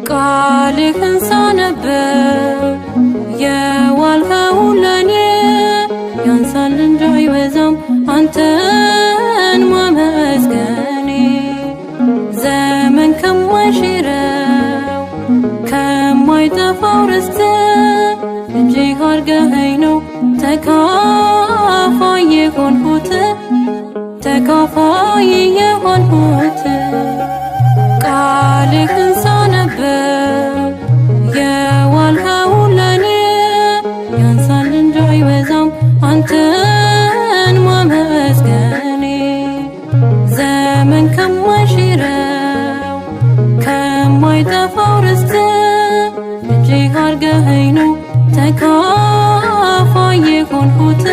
ቃልህን ሳነብብ የዋልኸው ለኔ ያንሳል እንጂ አይበዛም አንተን ማመስገኔ። ዘመን ከማይሽረው ከማይጠፋው ርስት እጅግ አድርገኸኝ ነው ተካፋይ የሆንሁት ተካፋይ የሆንሁት። ቃልህን ሳነብብ የዋልኸው ለኔ ያንሳል እንጂ አይበዛም አንተን ማመስገኔ። ዘመን ከማይሽረው ከማይጠፋው ርስት እጅግ አድርገኸኝ ነው ተካፋይ የሆንሁት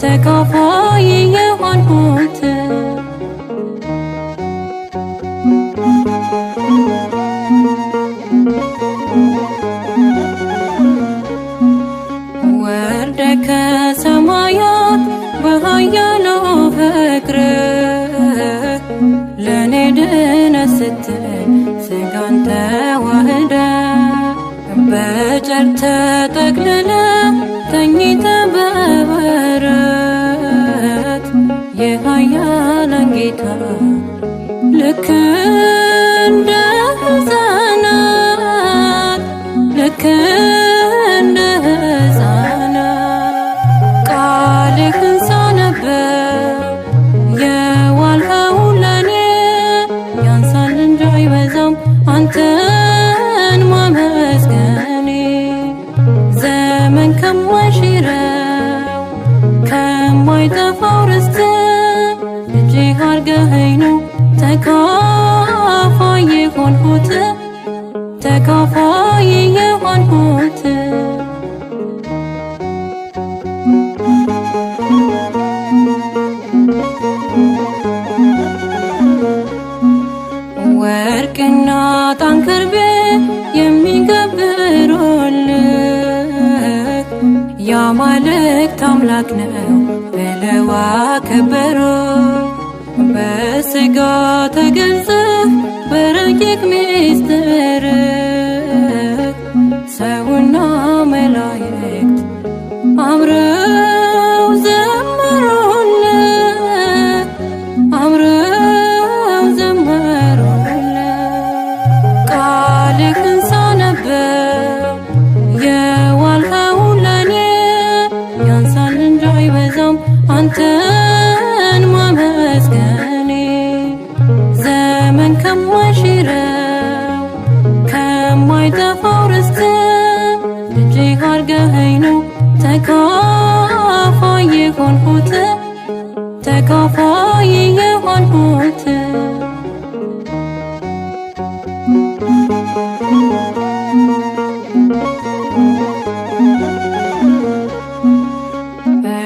ተካፋይ የሆንሁት። ወርደ ከሰማያት በኃያሉ ፍቅርህ ለኔ ድነት ስትል ሥጋን ተዋህደ በጨርቅ ተጠቅልለ ተኝተህ በበረት የኃያላን ጌታ ልክ እንደ ሕፃናት ልክ እንደ ሕፃናት ቃልህን ሳነብብ የዋልኸው ለኔ ያንሳል እንጂ አይበዛም አንተን ማመስገኔ። ዘመን ከማይሽረው ከማይጠፋው ርስት እጅግ አድርገኸኝ ነው ተካፋይ የሆንሁት ተካፋይ የሆንሁት። ወርቅና ዕጣን ከርቤ የሚገብሩልህ የአማልክት አምላክ ነው ብለው አከበሩ። በሥጋ ተገልጸህ በረቂቅ ምስጢርህ ሰውና መላእክት አምረው ዘመሩልህ አምረው ዘመሩልህ። ቃልህን ሳነብብ የዋልኸው ለኔ ያንሳል እንጂ አይበዛም አንተን ማመስገኔ። ዘመን ከማይሽረው ከማይጠፋው ርስት እጅግ አድርገኸኝ ነው ተካፋይ የሆንሁት ተካፋይ የሆንሁት።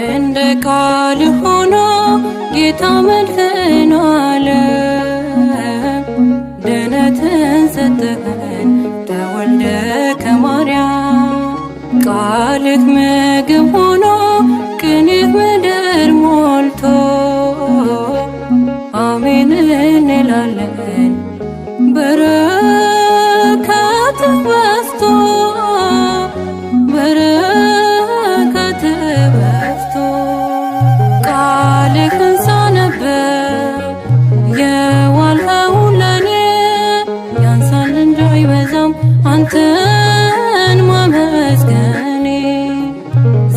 እንደ ቃል ሆኖ ጌታ መድህን ዓለም ድነትን ሰጠኸን ተወልደ ከማርያም። ቃልህ ምግብ ሆኖ ቅኔህ ምድር ሞልቶ አሜን እንላለን በረከትህ በዝቶ በረከትህ በዝቶ። ቃልህን ሳነብብ የዋልኸው ለኔ ያንሳል እንጂ አይበዛም አንተን ማመስገኔ።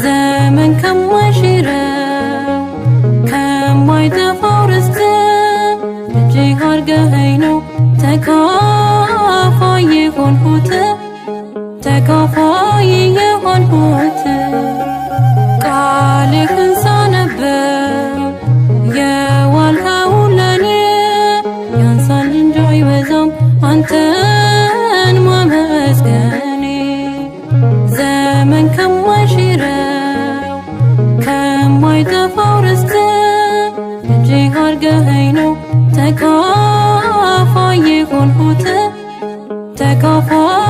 ዘመን ከማይሽረው ከማይጠፋው ርስት እጅግ አድርገኸኝ ነው ተካፋይ የሆንሁት ተካፋይ የሆንሁት። ቃልህን ሳነብብ የዋልኸው ለኔ ያንሳል እንጂ አይበዛም አንተን ማመስገኔ። ተካፋይ